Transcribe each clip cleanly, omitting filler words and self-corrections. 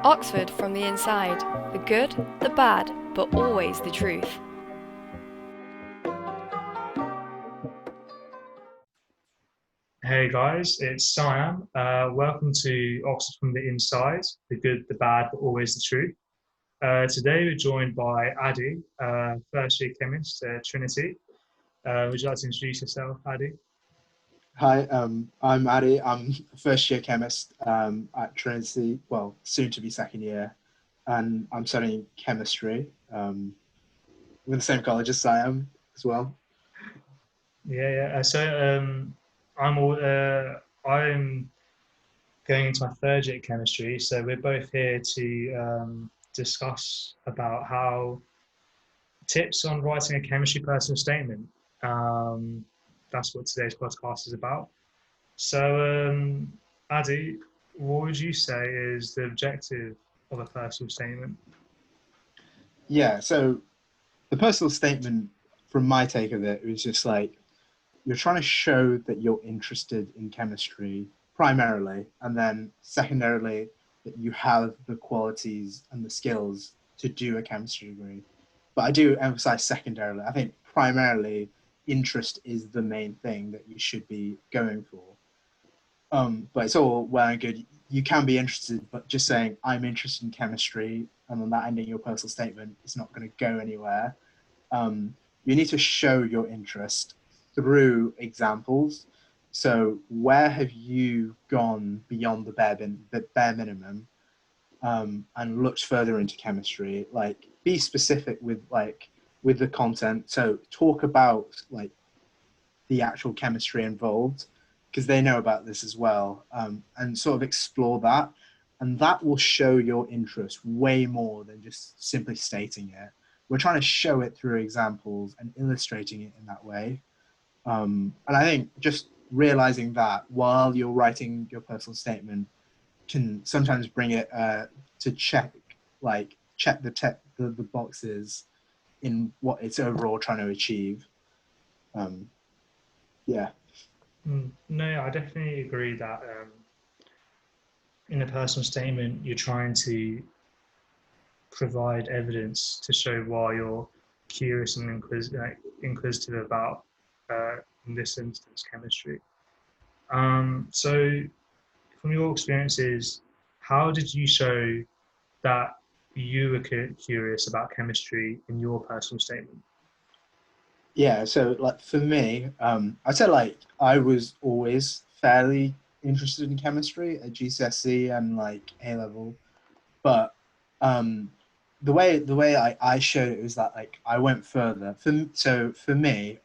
Oxford from the inside. The good, the bad, but always the truth. Hey guys, it's Siam. Welcome to Oxford from the Inside, the good, the bad, but always the truth. Today we're joined by Aadi, first year chemist at Trinity. Would you like to introduce yourself, Aadi? Hi, I'm Aadi. I'm a first year chemist at Trinity, well, soon to be second year, and I'm studying chemistry with the same college as Siam as well. Yeah. I'm going into my third year at chemistry, so we're both here to discuss about how tips on writing a chemistry personal statement. Um, that's what today's podcast is about. So, Addy, what would you say is the objective of a personal statement? Yeah, so the personal statement, from my take of it, was just like you're trying to show that you're interested in chemistry primarily, and then secondarily, that you have the qualities and the skills to do a chemistry degree. But I do emphasize secondarily. I think primarily interest is the main thing that you should be going for. But it's all well and good. You can be interested, but just saying I'm interested in chemistry and then that ending your personal statement is not going to go anywhere. You need to show your interest through examples. So where have you gone beyond the bare minimum and looked further into chemistry? Like be specific with the content. So talk about like the actual chemistry involved because they know about this as well, and sort of explore that. And that will show your interest way more than just simply stating it. We're trying to show it through examples and illustrating it in that way. And I think just realizing that while you're writing your personal statement can sometimes bring it to check the boxes in what it's overall trying to achieve. Um, yeah. No, I definitely agree that in a personal statement, you're trying to provide evidence to show why you're curious and inquisitive about, uh, in this instance, chemistry. So, from your experiences, how did you show that you were curious about chemistry in your personal statement? Yeah, so like for me, I'd say like I was always fairly interested in chemistry at GCSE and like A level, but um, the way I showed it was that like I went further. So for me,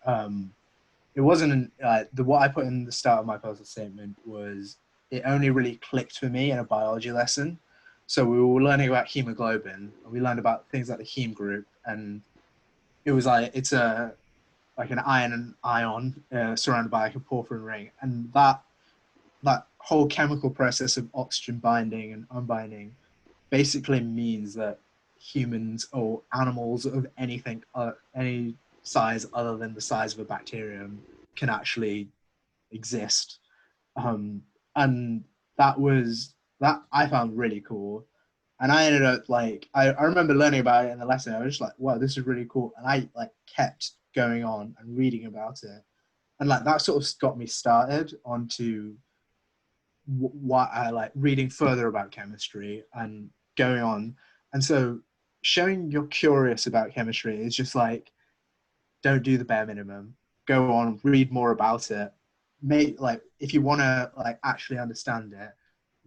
it wasn't the what I put in the start of my personal statement was it only really clicked for me in a biology lesson. So we were learning about hemoglobin, and we learned about things like the heme group, and it was like it's a like an iron and ion surrounded by like a porphyrin ring, and that whole chemical process of oxygen binding and unbinding basically means that humans or animals of any size other than the size of a bacterium can actually exist. Um, and that I found really cool. And I ended up like I remember learning about it in the lesson. I was just like, wow, this is really cool. And I like kept going on and reading about it. And like that sort of got me started onto what I like reading further about chemistry and going on. And so showing you're curious about chemistry is just like don't do the bare minimum. Go on, read more about it. Make like if you want to like actually understand it,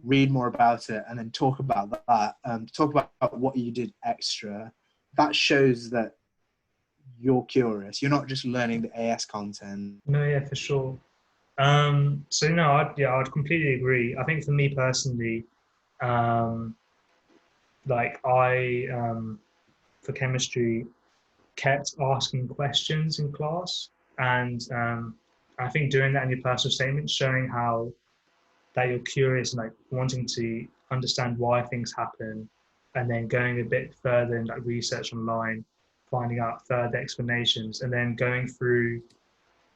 read more about it, and then talk about that. Talk about what you did extra. That shows that you're curious. You're not just learning the AS content. No, yeah, for sure. So no, I'd completely agree. I think for me personally, um, I for chemistry kept asking questions in class, and I think doing that in your personal statement, showing how that you're curious and like wanting to understand why things happen, and then going a bit further in like research online, finding out further explanations, and then going through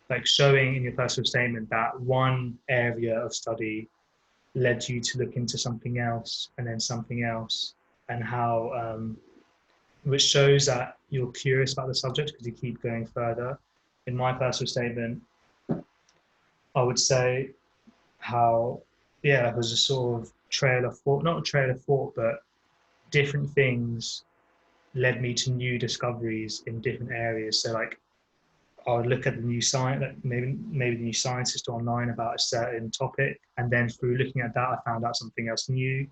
like showing in your personal statement that one area of study led you to look into something else and then something else, and how which shows that you're curious about the subject because you keep going further. In my personal statement, I would say how, yeah, it was a sort of trail of thought, not a trail of thought, but different things led me to new discoveries in different areas. So like I would look at the new science, like maybe the new scientist online about a certain topic, and then through looking at that, I found out something else new.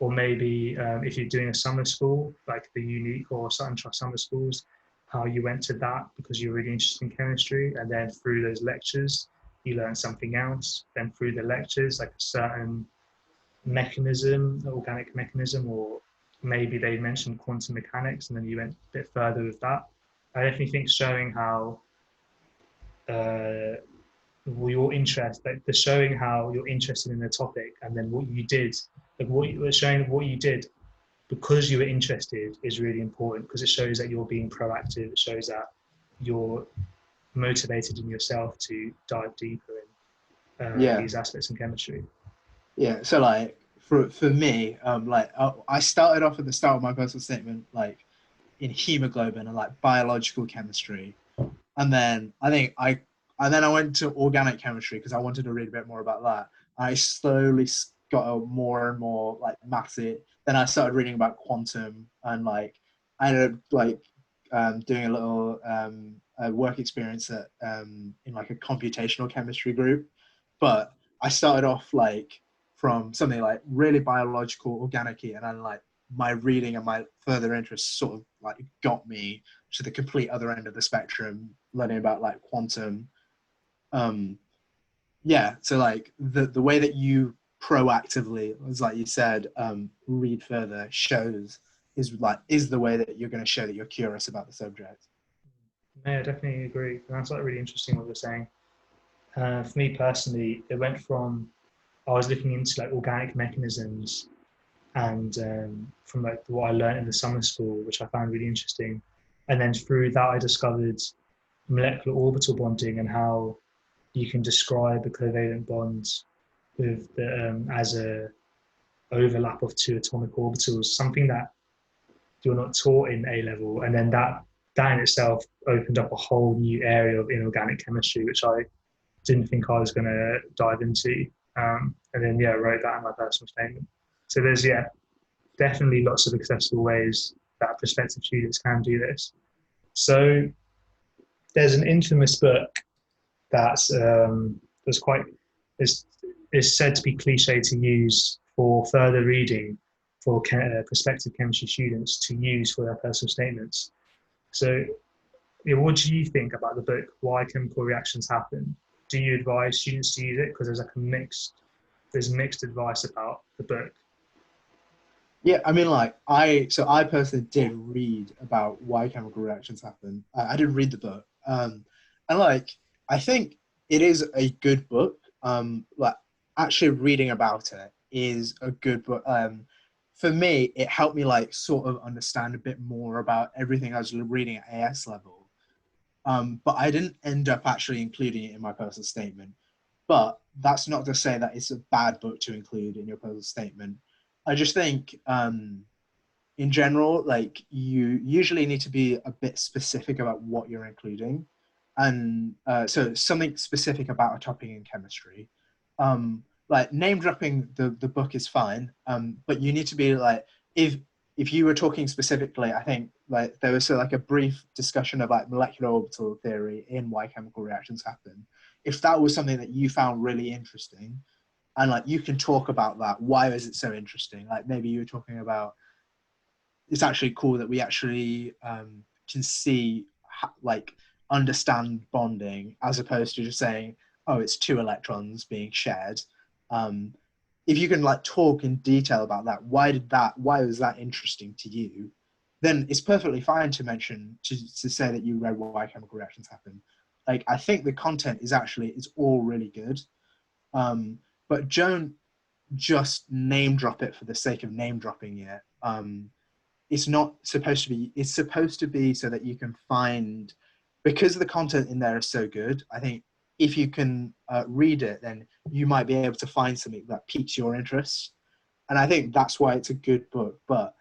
Or maybe if you're doing a summer school, like the unique or Sutton Trust summer schools, how you went to that because you're really interested in chemistry, and then through those lectures, you learn something else. Then through the lectures, like a certain mechanism, organic mechanism, or maybe they mentioned quantum mechanics, and then you went a bit further with that. I definitely think showing how uh, your interest, like the showing how you're interested in the topic, and then what you did, like what you were showing what you did because you were interested is really important because it shows that you're being proactive. It shows that you're motivated in yourself to dive deeper in Yeah. these aspects in chemistry. Yeah, so like for me, like I started off at the start of my personal statement, like in hemoglobin and like biological chemistry, and then I went to organic chemistry because I wanted to read a bit more about that. I slowly got a more and more like maths. Then I started reading about quantum, and like I ended up like doing a little work experience at in like a computational chemistry group. But I started off like from something like really biological, organic, and then like my reading and my further interests sort of like got me to the complete other end of the spectrum, learning about like quantum. Um, yeah, so like the way that you proactively, as like you said, read further shows is the way that you're going to show that you're curious about the subject. Yeah, I definitely agree. And that's like really interesting what you're saying. For me personally, it went from I was looking into like organic mechanisms and from like what I learned in the summer school, which I found really interesting. And then through that, I discovered molecular orbital bonding and how you can describe a covalent bond with the, as a overlap of two atomic orbitals, something that you're not taught in A level. And then that in itself opened up a whole new area of inorganic chemistry, which I didn't think I was going to dive into. And then, yeah, I wrote that in my personal statement. So there's, yeah, definitely lots of accessible ways that prospective students can do this. So there's an infamous book that's quite is is said to be cliche to use for further reading for prospective chemistry students to use for their personal statements. So, yeah, what do you think about the book? Why chemical reactions happen? Do you advise students to use it? Because there's mixed advice about the book. Yeah, I mean, like I personally did read about why chemical reactions happen. I did read the book, and like I think it is a good book. Like actually reading about it is a good book. For me, it helped me like sort of understand a bit more about everything I was reading at AS level. But I didn't end up actually including it in my personal statement. But that's not to say that it's a bad book to include in your personal statement. I just think in general, like you usually need to be a bit specific about what you're including. And so something specific about a topic in chemistry. Like name dropping the book is fine, but you need to be like, if you were talking specifically, I think like there was like a brief discussion of like molecular orbital theory in why chemical reactions happen. If that was something that you found really interesting, and like you can talk about that, why is it so interesting? Like maybe you were talking about it's actually cool that we actually can see like understand bonding as opposed to just saying, oh, it's two electrons being shared. um, if you can like talk in detail about that, why was that interesting to you, then it's perfectly fine to mention to say that you read why chemical reactions happen. Like I think the content is all really good, but don't just name drop it for the sake of name dropping it. It's not supposed to be. It's supposed to be so that you can find, because the content in there is so good. I think if you can read it, then you might be able to find something that piques your interest. And I think that's why it's a good book. But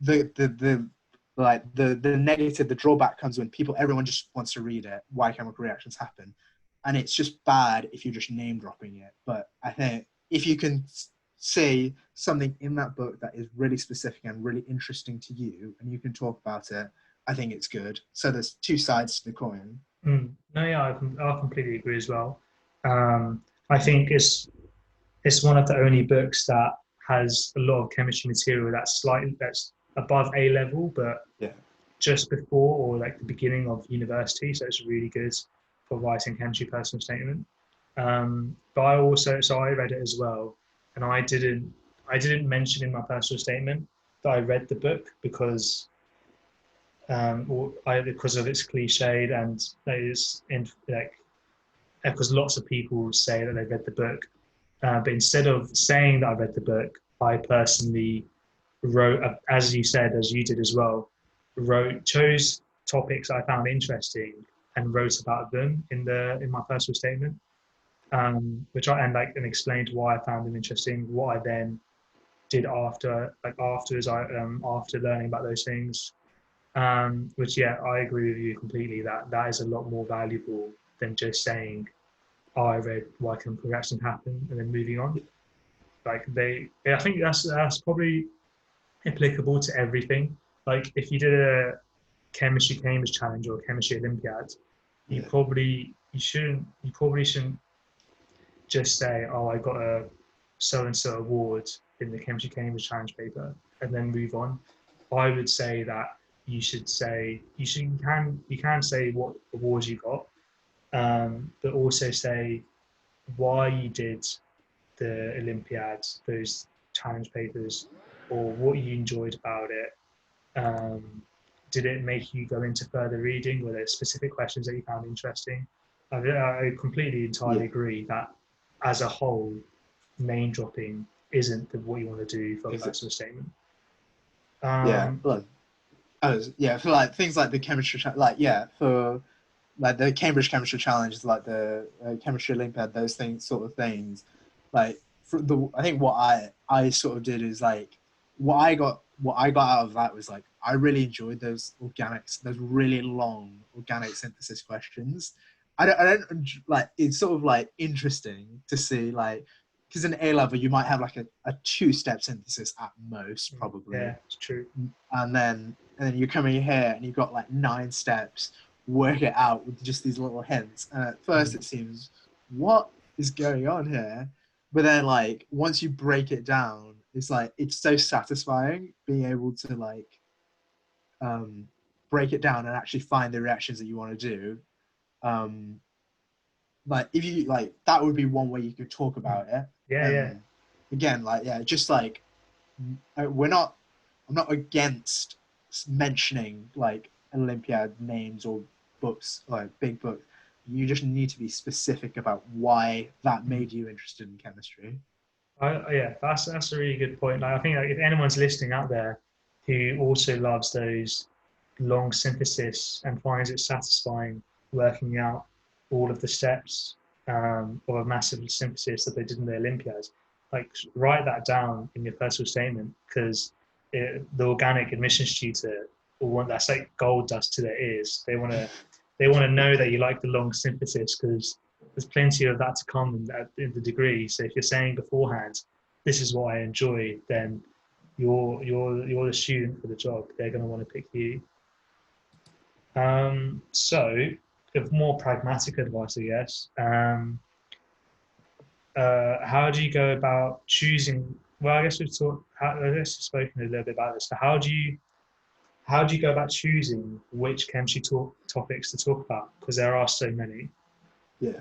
the negative, the drawback comes when everyone just wants to read it, why chemical reactions happen. And it's just bad if you're just name dropping it. But I think if you can say something in that book that is really specific and really interesting to you, and you can talk about it, I think it's good. So there's two sides to the coin. No, yeah, I completely agree as well. I think it's one of the only books that has a lot of chemistry material that's above A level, but Yeah. just before or like the beginning of university. So it's really good for writing chemistry personal statement. But I read it as well, and I didn't mention in my personal statement that I read the book because because of its cliched and that is in like because lots of people say that they read the book, but instead of saying that I read the book, I personally wrote, as you said, as you did as well, chose topics I found interesting and wrote about them in my personal statement, which and explained why I found them interesting, what I then did after learning about those things, which yeah, I agree with you completely that that is a lot more valuable than just saying, "Oh, I read why chemical reactions happen," and then moving on. I think that's probably applicable to everything. Like if you did a chemistry Cambridge challenge or a chemistry Olympiad, Yeah. you probably shouldn't just say, "Oh, I got a so and so award in the chemistry Cambridge challenge paper," and then move on. I would say that you can say what awards you got, but also say why you did the Olympiads, those challenge papers, or what you enjoyed about it. Um, did it make you go into further reading? Were there specific questions that you found interesting? I completely entirely Yeah. agree that as a whole, name dropping isn't what you want to do for a Is it? personal statement. Yeah. Um, Look, yeah, for like things like the chemistry, like yeah, for like the Cambridge Chemistry Challenge, like the Chemistry Olympiad, those things, sort of things. Like for I think what I sort of did is like what I got out of that was like I really enjoyed those really long organic synthesis questions. I don't like it's sort of like interesting to see like because in A level you might have like a two-step synthesis at most probably, yeah, it's true. and then you come in here and you've got like 9 steps, work it out with just these little hints. And at first it seems, what is going on here? But then like once you break it down, it's like it's so satisfying being able to like um, break it down and actually find the reactions that you want to do. Um, like if you like that would be one way you could talk about it. Yeah, yeah. And again, like yeah, just like we're not I'm not against mentioning like Olympiad names or books, like big books. You just need to be specific about why that made you interested in chemistry. Yeah, that's a really good point. Like, I think like, if anyone's listening out there who also loves those long synthesis and finds it satisfying working out all of the steps of a massive synthesis that they did in the Olympiads, like write that down in your personal statement because the organic admissions tutor will want that's like gold dust to their ears. They want to know that you like the long synthesis because there's plenty of that to come in the degree. So if you're saying beforehand, this is what I enjoy, then you're the student for the job. They're going to want to pick you. So, if more pragmatic advice, I guess. How do you go about choosing? Well, I guess I guess we've spoken a little bit about this. But how do you go about choosing which chemistry topics to talk about? Because there are so many. Yeah.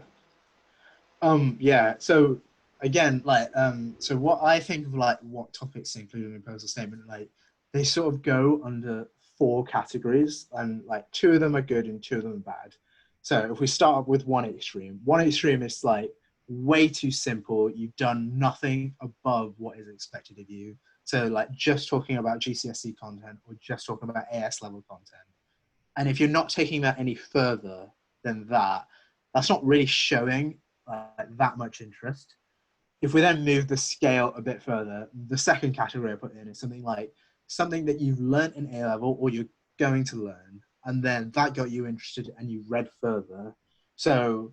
Yeah. So again, like so what I think of like what topics included in a personal statement, like they sort of go under 4 categories, and like 2 of them are good and 2 of them are bad. So if we start up with one extreme is like way too simple. You've done nothing above what is expected of you. So like just talking about GCSE content or just talking about AS level content. And if you're not taking that any further than that, that's not really showing that much interest. If we then move the scale a bit further, the second category I put in is something that you've learned in A level or you're going to learn, and then that got you interested and you read further. So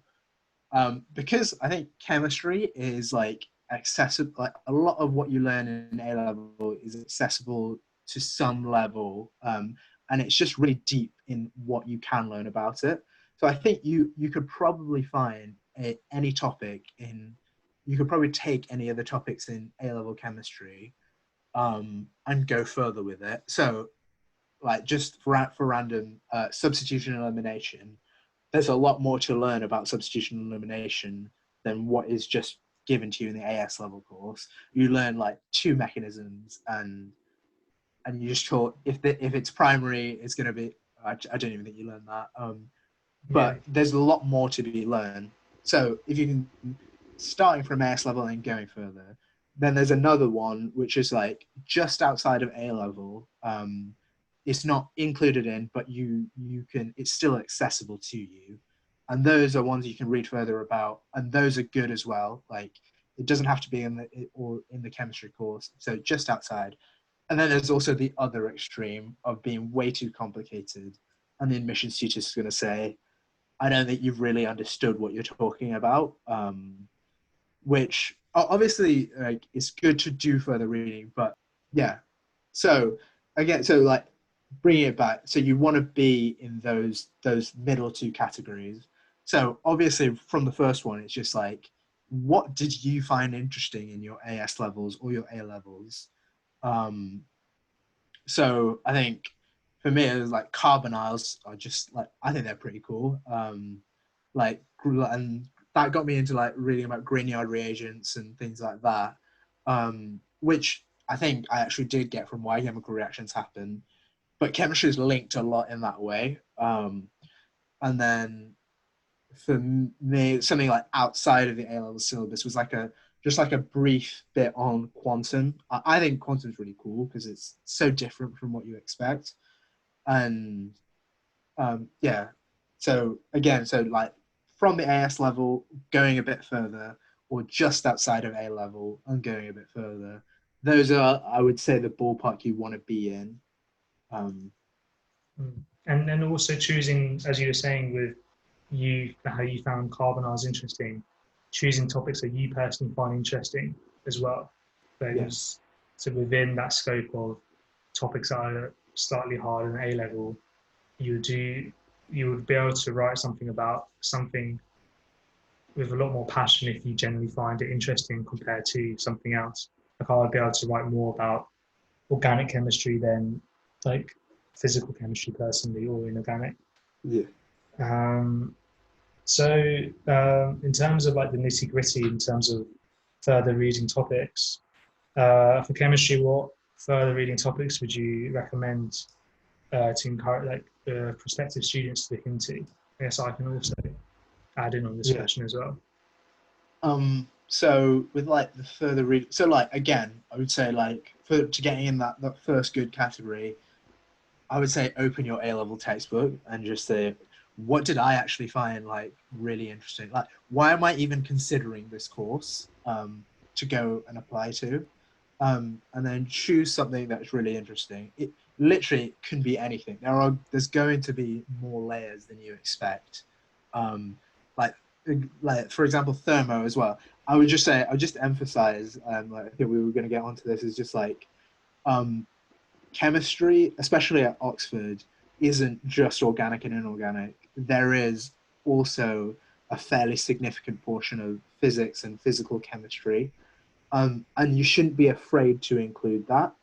because I think chemistry is like accessible, like a lot of what you learn in A level is accessible to some level, and it's just really deep in what you can learn about it. So I think you could probably find any topic in, you could probably take any of the topics in A level chemistry, and go further with it. So like just for random substitution and elimination, there's a lot more to learn about substitution and elimination than what is just given to you in the AS level course. You learn like two mechanisms, and you just thought if it's primary, it's going to be. I don't even think you learn that. But there's a lot more to be learned. So if you can, starting from AS level and going further, then there's another one which is like just outside of A level. It's not included in, but you can. It's still accessible to you, and those are ones you can read further about, and those are good as well. Like it doesn't have to be in the chemistry course. So just outside, and then there's also the other extreme of being way too complicated, and the admissions teacher is going to say, I don't think you've really understood what you're talking about, which obviously like it's good to do further reading, but yeah. So again, so like bringing it back, so you want to be in those middle two categories. So obviously from the first one, it's just like, what did you find interesting in your AS levels or your A levels? Um, so I think for me, it was like carbonyls are just like, I think they're pretty cool. Like, and that got me into like reading about Grignard reagents and things like that, which I think I actually did get from why chemical reactions happen. But chemistry is linked a lot in that way. And then for me, something like outside of the A level syllabus was like just like a brief bit on quantum. I think quantum is really cool because it's so different from what you expect. And yeah, so again, so like from the AS level, going a bit further, or just outside of A level and going a bit further, those are, I would say, the ballpark you want to be in. And then also choosing, as you were saying, with you how you found carbonyls interesting, choosing topics that you personally find interesting as well. Those so within that scope of topics that are slightly harder than A level, you would be able to write something about something with a lot more passion if you generally find it interesting compared to something else. Like I would be able to write more about organic chemistry than like physical chemistry personally or inorganic. Yeah. So in terms of like the nitty gritty, in terms of further reading topics, for chemistry, what further reading topics would you recommend to encourage like prospective students to look into? I guess I can also add in on this question as well. So with like the further read, so like again, I would say like to getting in that first good category, I would say open your A level textbook and just say, what did I actually find like really interesting? Like, why am I even considering this course to go and apply to? And then choose something that's really interesting. It literally can be anything. There's going to be more layers than you expect. Um, like for example, thermo as well. I would just emphasize, like I think we were going to get onto this, is just like chemistry, especially at Oxford, isn't just organic and inorganic. There is also a fairly significant portion of physics and physical chemistry, and you shouldn't be afraid to include that.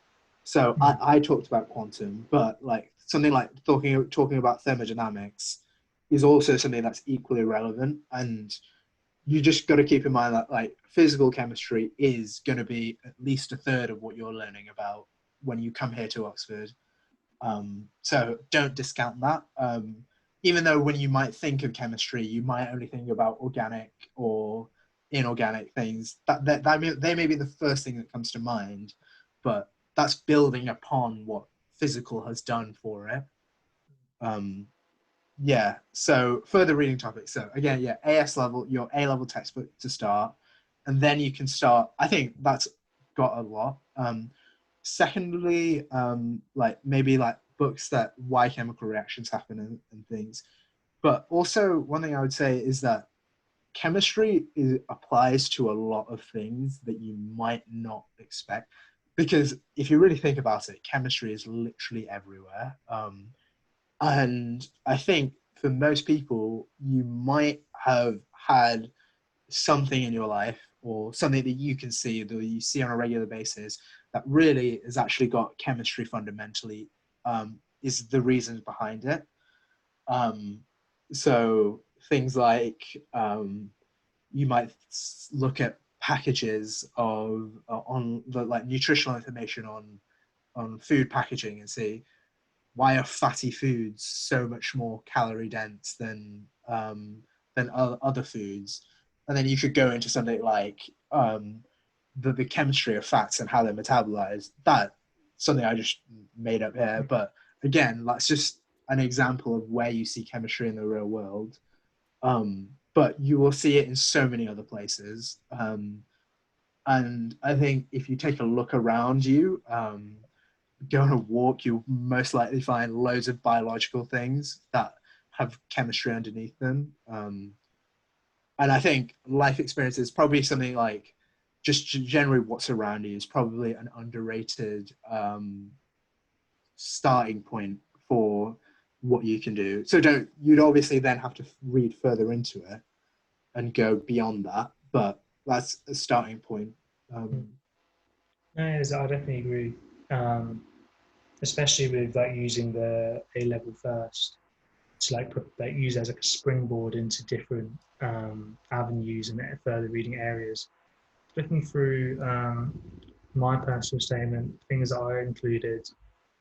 So I talked about quantum, but like something like talking about thermodynamics is also something that's equally relevant. And you just got to keep in mind that like physical chemistry is going to be at least a third of what you're learning about when you come here to Oxford. So don't discount that. Even though when you might think of chemistry, you might only think about organic or inorganic things. They may be the first thing that comes to mind, but that's building upon what physical has done for it. Yeah, so further reading topics. So again, yeah, AS level, your A level textbook to start, and then you can start. I think that's got a lot. Secondly, like maybe like books that why chemical reactions happen and things. But also one thing I would say is that applies to a lot of things that you might not expect. Because if you really think about it, chemistry is literally everywhere. And I think for most people, you might have had something in your life or something that you can see, that you see on a regular basis, that really has actually got chemistry fundamentally, is the reasons behind it. Um, so things like you might look at packages of on the like nutritional information on food packaging and see why are fatty foods so much more calorie dense than other foods, and then you could go into something like the chemistry of fats and how they're metabolized. That something I just made up here, but again, that's just an example of where you see chemistry in the real world. But you will see it in so many other places. And I think if you take a look around you, go on a walk, you'll most likely find loads of biological things that have chemistry underneath them. And I think life experience is probably something like just generally what's around you is probably an underrated starting point for what you can do. So you'd obviously then have to read further into it and go beyond that, but that's a starting point. No, yes, I definitely agree. Um, Especially with like using the A level first to like use as like a springboard into different avenues and further reading areas. Looking through my personal statement, things that I included,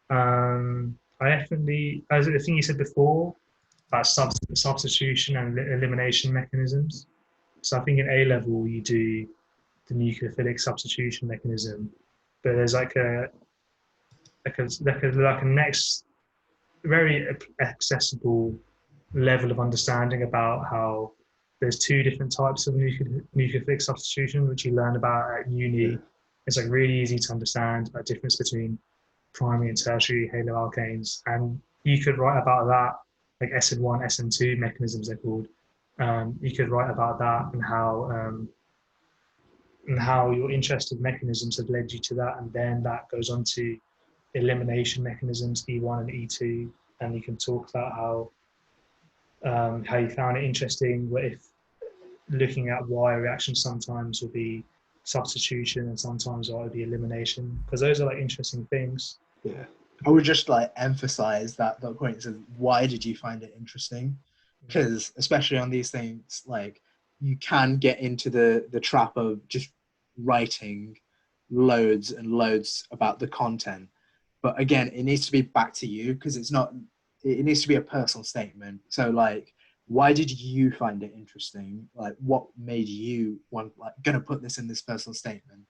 I definitely, as I think you said before, about substitution and elimination mechanisms. So I think in A level you do the nucleophilic substitution mechanism, but there's like a next very accessible level of understanding about how there's two different types of nucleophilic substitution, which you learn about at Yeah. uni. It's like really easy to understand a difference between primary and tertiary haloalkanes, and you could write about that, like SN1, SN2 mechanisms they're called. You could write about that and how your interested mechanisms have led you to that, and then that goes on to elimination mechanisms, E1 and E2, and you can talk about how you found it interesting, what if looking at why reactions sometimes will be substitution and sometimes will be elimination, because those are like interesting things. Yeah. I would just like emphasize that point. So why did you find it interesting? Because especially on these things, like you can get into the trap of just writing loads and loads about the content. But again, it needs to be back to you because it needs to be a personal statement. So like, why did you find it interesting? Like what made you want like gonna put this in this personal statement?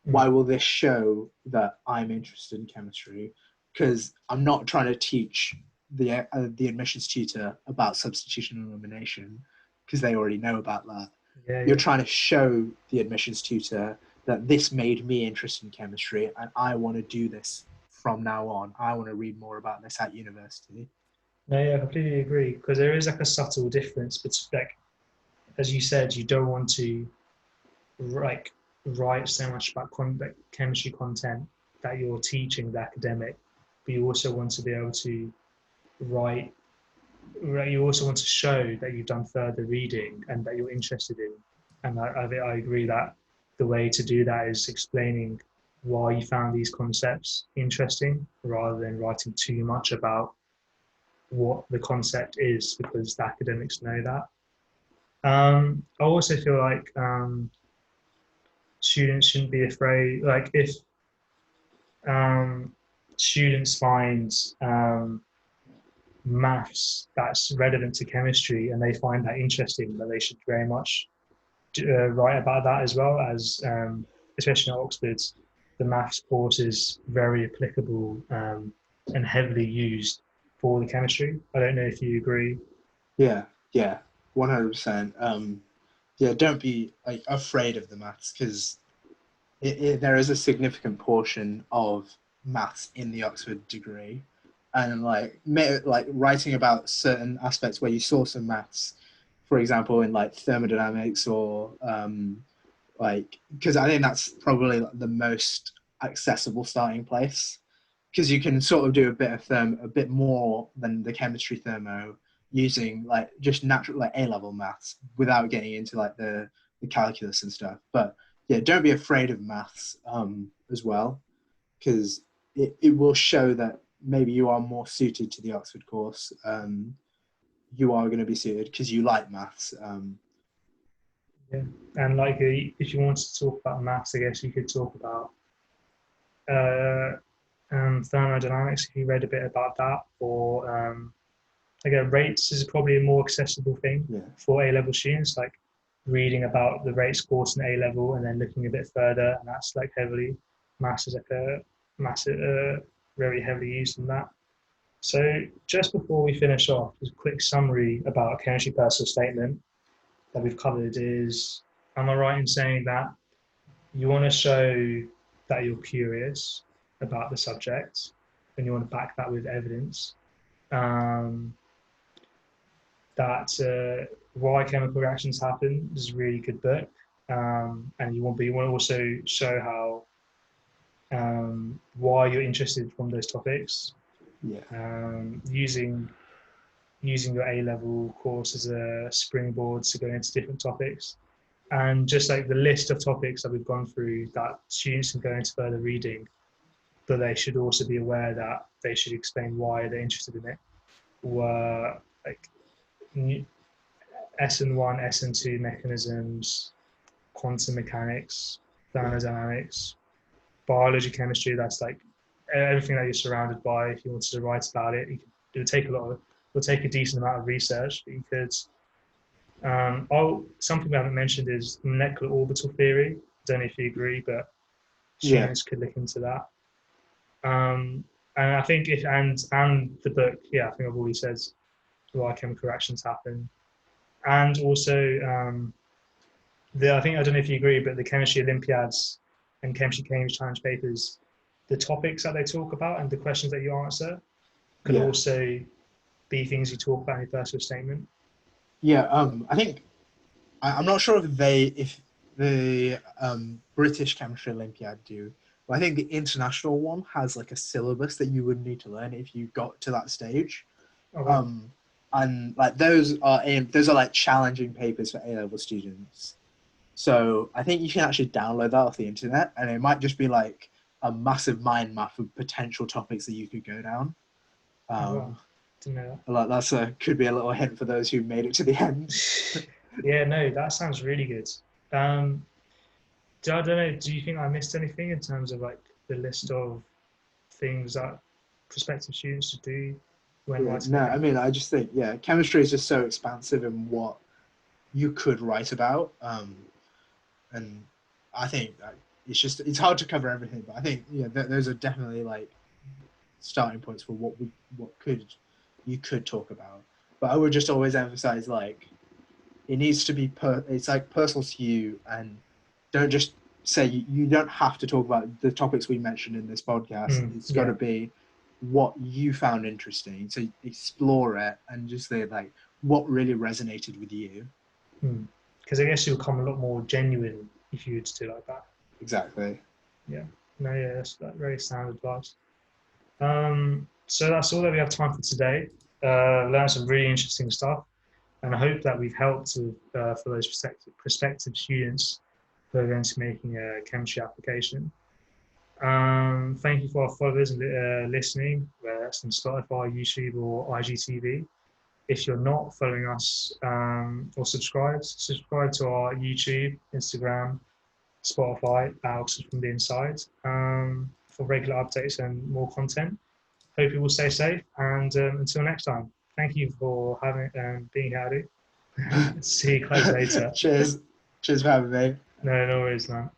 Why will this show that I'm interested in chemistry? Because I'm not trying to teach the admissions tutor about substitution and elimination because they already know about that. Yeah, You're yeah. trying to show the admissions tutor that this made me interested in chemistry and I want to do this from now on. I want to read more about this at university. No, yeah, I completely agree, because there is like a subtle difference between, like, as you said, you don't want to like write so much about like chemistry content that you're teaching the academic, but you also want to be able to write. You also want to show that you've done further reading and that you're interested in. And I agree that the way to do that is explaining why you found these concepts interesting rather than writing too much about what the concept is, because the academics know that. I also feel like students shouldn't be afraid. Like if um, students find maths that's relevant to chemistry and they find that interesting, that they should very much write about that as well, as especially at Oxford, the maths course is very applicable and heavily used for the chemistry. I don't know if you agree. Yeah, 100%. Yeah, don't be like afraid of the maths, because there is a significant portion of maths in the Oxford degree, and like writing about certain aspects where you saw some maths, for example, in like thermodynamics or like, because I think that's probably like the most accessible starting place, because you can sort of do a bit more than the chemistry thermo using like just natural like A level maths without getting into like the calculus and stuff. But yeah, don't be afraid of maths as well, because it will show that maybe you are more suited to the Oxford course. You are going to be suited because you like maths. Yeah, and like if you wanted to talk about maths, I guess you could talk about uh, thermodynamics if you read a bit about that, or again, rates is probably a more accessible thing Yeah, for A-level students, like reading about the rates course in A-level and then looking a bit further, and that's like heavily, maths is like a massive, very heavily used in that. So just before we finish off, just a quick summary about a chemistry personal statement that we've covered is, am I right in saying that you want to show that you're curious about the subject and you want to back that with evidence? Um, that Why Chemical Reactions Happen is a really good book, and you want to also show how why you're interested from those topics, yeah, using your A level course as a springboard to go into different topics, and just like the list of topics that we've gone through that students can go into further reading, but they should also be aware that they should explain why they're interested in it. Were like SN1, SN2 mechanisms, quantum mechanics, yeah, thermodynamics, biology, chemistry. That's like everything that you're surrounded by. If you wanted to write about it, it would take it'll take a decent amount of research, but you could. Something we haven't mentioned is molecular orbital theory. I don't know if you agree, but yeah, students could look into that. And I think if and the book, yeah, I think I've already said why chemical reactions happen, and also I think, I don't know if you agree, but the chemistry Olympiads and chemistry Cambridge challenge papers, the topics that they talk about and the questions that you answer could yeah, also be things you talk about in your personal statement. yeah. I think I'm not sure if the British Chemistry Olympiad do, but I think the international one has like a syllabus that you would need to learn if you got to that stage. Oh, wow. Um, and like those are like challenging papers for A level students. So I think you can actually download that off the internet, and it might just be like a massive mind map of potential topics that you could go down. Oh, wow. Um, Didn't know like that's could be a little hint for those who made it to the end. that. Yeah, no, that sounds really good. Um, I don't know, do you think I missed anything in terms of like the list of things that prospective students should do when Yeah, writing no, a I mean, chemical? I just think, yeah, chemistry is just so expansive in what you could write about. And I think that it's hard to cover everything, but I think, yeah, those are definitely like starting points for what you could talk about. But I would just always emphasize, like, it needs to be, it's like personal to you, and don't just say, you don't have to talk about the topics we mentioned in this podcast. It's got to Yeah. be what you found interesting. So explore it and just say like what really resonated with you. Because I guess you'll become a lot more genuine if you were to do like that. Exactly. Yeah. No, yeah, that's very sound advice. So that's all that we have time for today. Learned some really interesting stuff, and I hope that we've helped with, for those prospective students who are going to be making a chemistry application. Thank you for our followers and listening, whether that's on Spotify, YouTube, or IGTV. If you're not following us or subscribe to our YouTube, Instagram, Spotify, Oxford from the Inside, for regular updates and more content. Hope you will stay safe, and until next time, thank you for being here, Adi. See you guys later. Cheers. Cheers for having me. No, no worries, man.